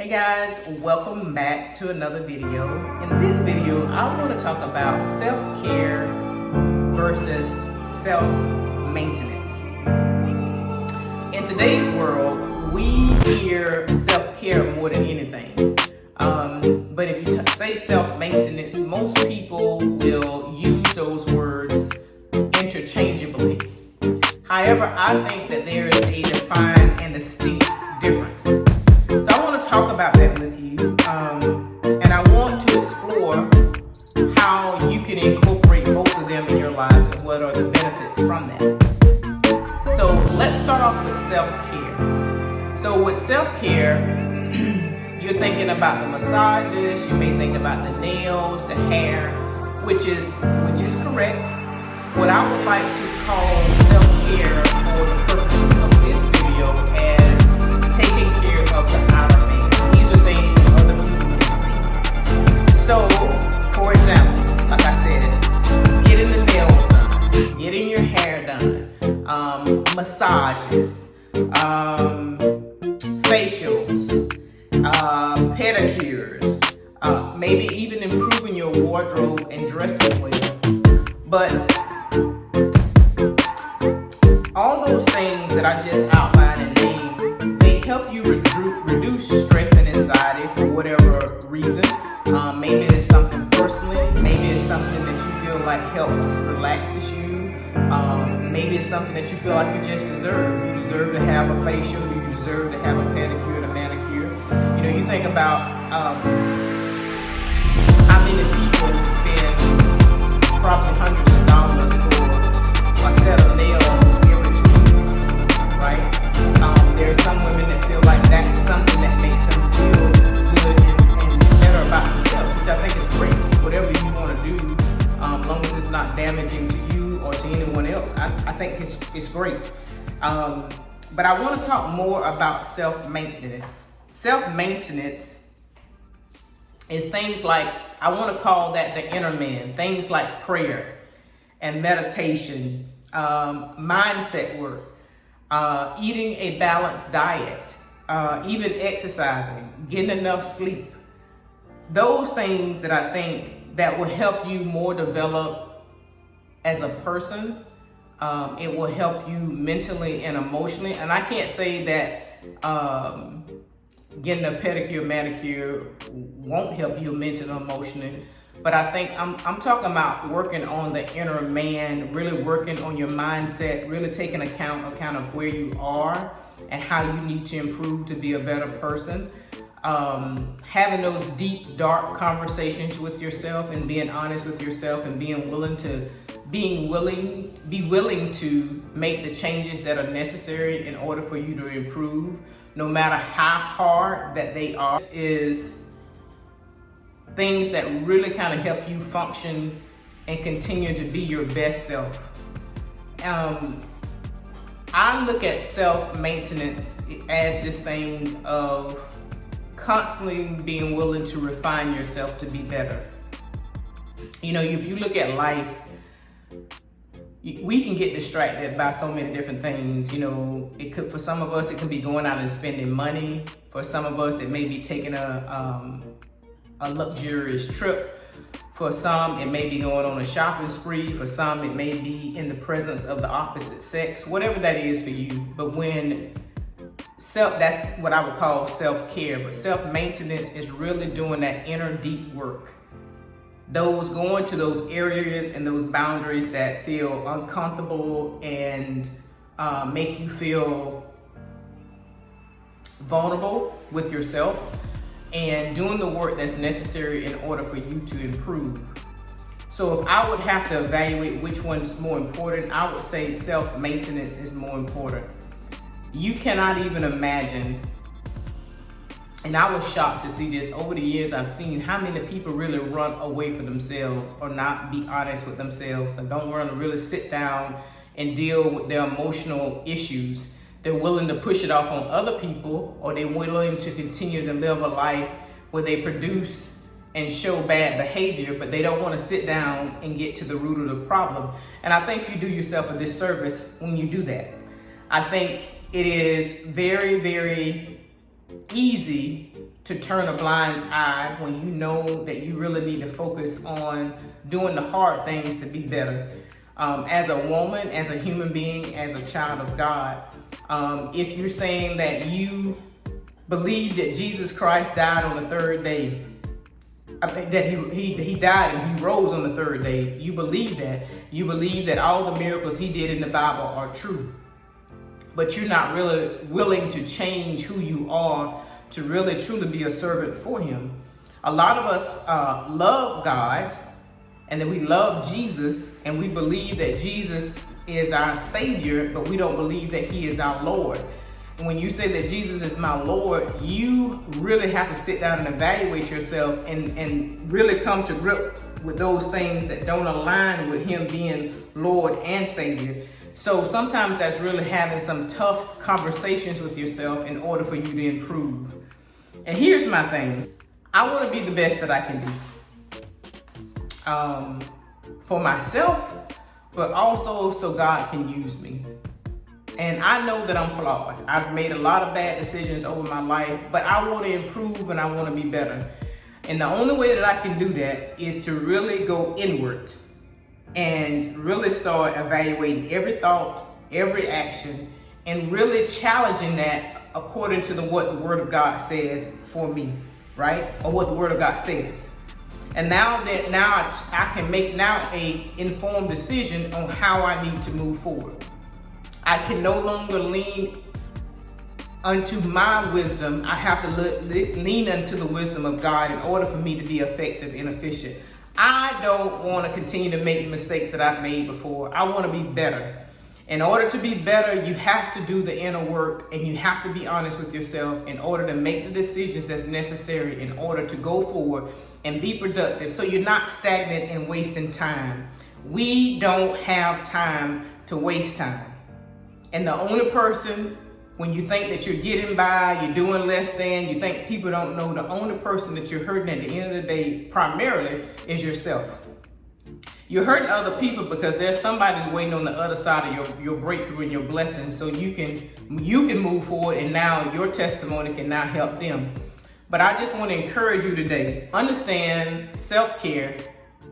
Hey guys, welcome back to another video. In this video, I want to talk about self-care versus self-maintenance. In today's world, we hear self-care more than anything. But if you say self-maintenance, most people will use those words interchangeably. However, I think that there is a defined and distinct difference. So I want to talk about that with you, and I want to explore how you can incorporate both of them in your lives and what are the benefits from that. So let's start off with self-care. So with self-care, you're thinking about the massages, you may think about the nails, the hair, which is correct. What I would like to call self-care for the purposes of this video as taking care of the outer things. These are things that other people can see. So, for example, like I said, getting the nails done, getting your hair done, massages, facials, pedicures, maybe even improving your wardrobe and dressing well. But all those things that I just outlined and named, they help you reduce stress and anxiety for whatever reason. Maybe it's something personally, maybe it's something that you feel like helps relaxes you. Maybe it's something that you feel like you just deserve. You deserve to have a facial, you deserve to have a pedicure and a manicure. You know, you think about how many people spend probably hundreds of dollars for a set of nails every 2 weeks, right? There are some women that feel like that's something that makes them feel good and better about themselves, which I think is great. Whatever you want to do, as long as it's not damaging to you or to anyone else, I think it's great. But I want to talk more about self-maintenance. Self-maintenance is things like, I want to call that the inner man, things like prayer and meditation, mindset work, eating a balanced diet, even exercising, getting enough sleep. Those things that I think that will help you more develop as a person. It will help you mentally and emotionally. And I can't say that getting a pedicure, manicure won't help you mentally and emotionally. But I think I'm talking about working on the inner man, really working on your mindset, really taking account of where you are and how you need to improve to be a better person. Having those deep, dark conversations with yourself and being honest with yourself and being willing to make the changes that are necessary in order for you to improve, no matter how hard that they are, is things that really kind of help you function and continue to be your best self. I look at self-maintenance as this thing of constantly being willing to refine yourself to be better. You know, if you look at life, we can get distracted by so many different things. You know, for some of us, it can be going out and spending money. For some of us, it may be taking a luxurious trip. For some, it may be going on a shopping spree. For some, it may be in the presence of the opposite sex, whatever that is for you. But that's what I would call self-care. But self-maintenance is really doing that inner deep work. Going to those areas and those boundaries that feel uncomfortable and make you feel vulnerable with yourself, and doing the work that's necessary in order for you to improve. So if I would have to evaluate which one's more important, I would say self-maintenance is more important. You cannot even imagine, and I was shocked to see this over the years, I've seen how many people really run away from themselves or not be honest with themselves and don't want to really sit down and deal with their emotional issues. They're willing to push it off on other people, or they're willing to continue to live a life where they produce and show bad behavior, but they don't want to sit down and get to the root of the problem. And I think you do yourself a disservice when you do that. I think it is very, very easy to turn a blind eye when you know that you really need to focus on doing the hard things to be better. As a woman, as a human being, as a child of God, if you're saying that you believe that Jesus Christ died on the third day, I think that he died and he rose on the third day, you believe that all the miracles he did in the Bible are true, but you're not really willing to change who you are to really truly be a servant for him. A lot of us love God, and that we love Jesus, and we believe that Jesus is our Savior, but we don't believe that he is our Lord. And when you say that Jesus is my Lord, you really have to sit down and evaluate yourself and really come to grip with those things that don't align with him being Lord and Savior. So sometimes that's really having some tough conversations with yourself in order for you to improve. And here's my thing. I want to be the best that I can be. For myself, but also so God can use me. And I know that I'm flawed. I've made a lot of bad decisions over my life, but I want to improve and I want to be better. And the only way that I can do that is to really go inward and really start evaluating every thought, every action, and really challenging that according to what the Word of God says for me, right? Or what the Word of God says. And now I can make a informed decision on how I need to move forward. I can no longer lean unto my wisdom. I have to lean unto the wisdom of God in order for me to be effective and efficient. I don't want to continue to make mistakes that I've made before. I want to be better. In order to be better, you have to do the inner work, and you have to be honest with yourself in order to make the decisions that's necessary in order to go forward and be productive, so you're not stagnant and wasting time. We don't have time to waste time. And the only person, when you think that you're getting by, you're doing less than, you think people don't know, the only person that you're hurting at the end of the day primarily is yourself. You're hurting other people because there's somebody waiting on the other side of your breakthrough and your blessing, so you can move forward, and now your testimony can now help them. But I just want to encourage you today, understand self-care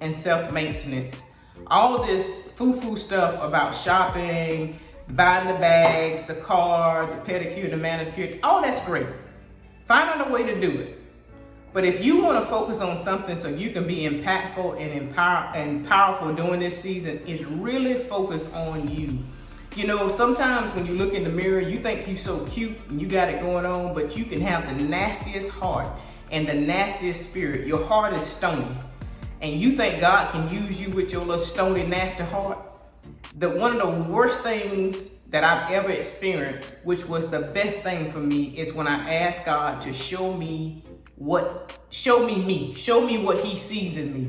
and self-maintenance. All this foo-foo stuff about shopping, buying the bags, the car, the pedicure, the manicure, all that's great. Find out a way to do it. But if you want to focus on something so you can be impactful and powerful during this season, is really focus on you. You know, sometimes when you look in the mirror, you think you're so cute and you got it going on, but you can have the nastiest heart and the nastiest spirit. Your heart is stony, and you think God can use you with your little stony, nasty heart. One of the worst things that I've ever experienced, which was the best thing for me, is when I asked God to show me what he sees in me.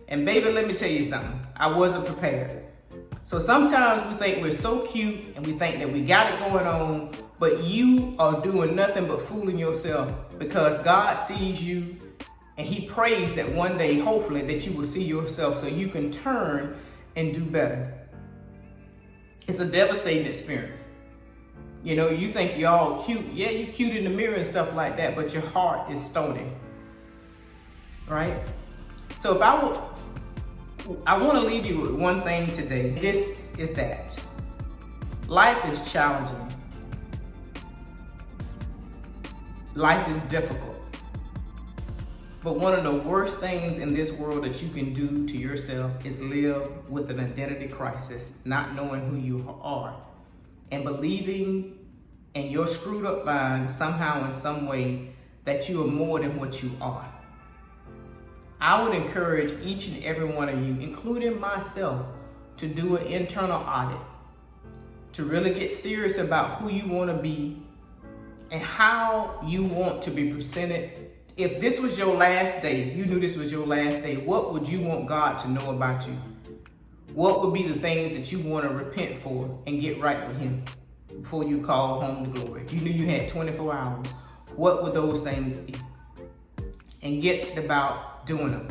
And baby, let me tell you something. I wasn't prepared. So sometimes we think we're so cute and we think that we got it going on, but you are doing nothing but fooling yourself, because God sees you and he prays that one day, hopefully, that you will see yourself so you can turn and do better. It's a devastating experience. You know, you think you're all cute. Yeah, you're cute in the mirror and stuff like that, but your heart is stony, right? So if I want to leave you with one thing today. This is that life is challenging. Life is difficult. But one of the worst things in this world that you can do to yourself is live with an identity crisis, not knowing who you are, and believing in your screwed up mind somehow in some way that you are more than what you are. I would encourage each and every one of you, including myself, to do an internal audit, to really get serious about who you want to be and how you want to be presented. If this was your last day, if you knew this was your last day, what would you want God to know about you? What would be the things that you want to repent for and get right with him before you call home to glory? If you knew you had 24 hours, what would those things be? And get about doing them.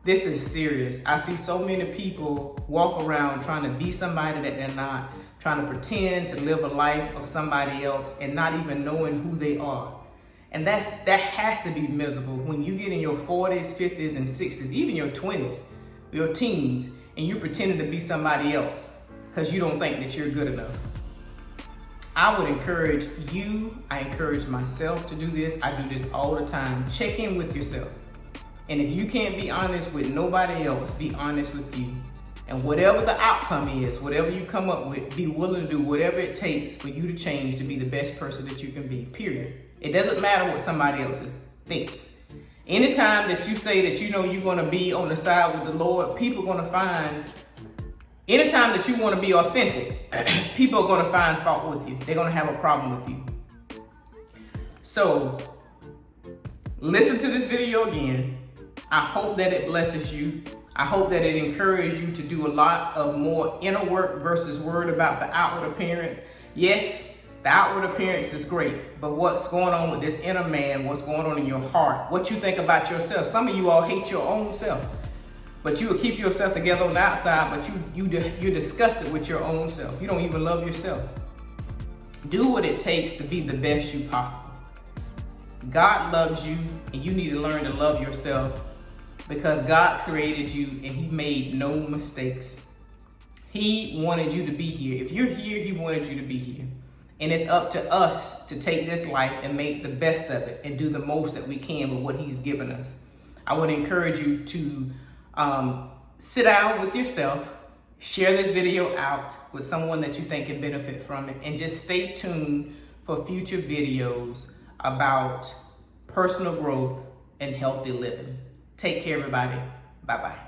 This is serious. I see so many people walk around trying to be somebody that they're not, trying to pretend to live a life of somebody else and not even knowing who they are. And that has to be miserable when you get in your 40s, 50s, and 60s, even your 20s, your teens, and you're pretending to be somebody else because you don't think that you're good enough. I would encourage you, I encourage myself to do this. I do this all the time. Check in with yourself. And if you can't be honest with nobody else, be honest with you. And whatever the outcome is, whatever you come up with, be willing to do whatever it takes for you to change to be the best person that you can be, period. It doesn't matter what somebody else thinks. Anytime that you say that you know you're going to be on the side with the Lord, people are going to find, anytime that you want to be authentic, people are going to find fault with you. They're going to have a problem with you. So, listen to this video again. I hope that it blesses you. I hope that it encourages you to do a lot of more inner work versus worried about the outward appearance. Yes, the outward appearance is great, but what's going on with this inner man, what's going on in your heart, what you think about yourself. Some of you all hate your own self, but you will keep yourself together on the outside, but you're disgusted with your own self. You don't even love yourself. Do what it takes to be the best you possible. God loves you, and you need to learn to love yourself because God created you and He made no mistakes. He wanted you to be here. If you're here, He wanted you to be here. And it's up to us to take this life and make the best of it and do the most that we can with what He's given us. I would encourage you to sit down with yourself, share this video out with someone that you think can benefit from it, and just stay tuned for future videos about personal growth and healthy living. Take care, everybody. Bye-bye.